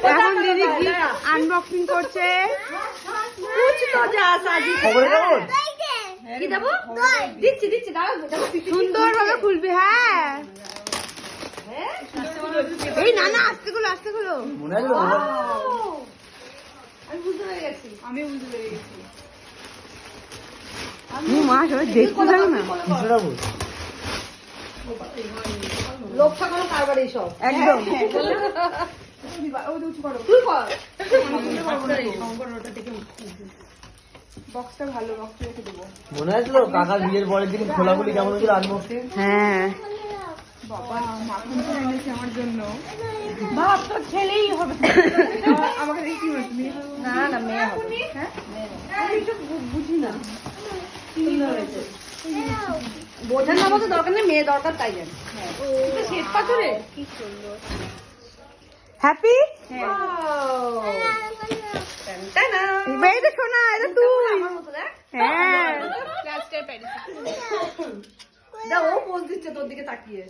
এখন দিদি আনবক্সিং করছে। সুন্দর ভাবে খুলবি। হ্যাঁ এই না না আস্তে গুলো আস্তে গুলো। আমি বুঝতে পেরে গেছি। মা সবাই দেখতে থাকো না। লোকটা কোনো কারবারই সব একদম। বক্সটা ভালো, বক্সটা রেখে দেবো। মনে আসলো কাকার বিয়ের পরের দিন খোলাখুলি কেমন হয়েছিল আনবক্সিং? হ্যাঁ বাবা মাখন তো এনেছে আমার জন্য। বাপ তো ছেলেই হবে। আমাকে দেখি কি বলছি? না না মেয়ে হবে। হ্যাঁ আমি তো বুঝি না। বোঝার না মতো দরকার নেই, মেয়ে দরকার তাই জানি। শ্বেত পাথরে কি সুন্দর। হ্যাপি এই তো শোনা, এটা তুই। হ্যাঁ লাস্টের প্যারিস। ও পোজ দিচ্ছে তোর দিকে তাকিয়ে।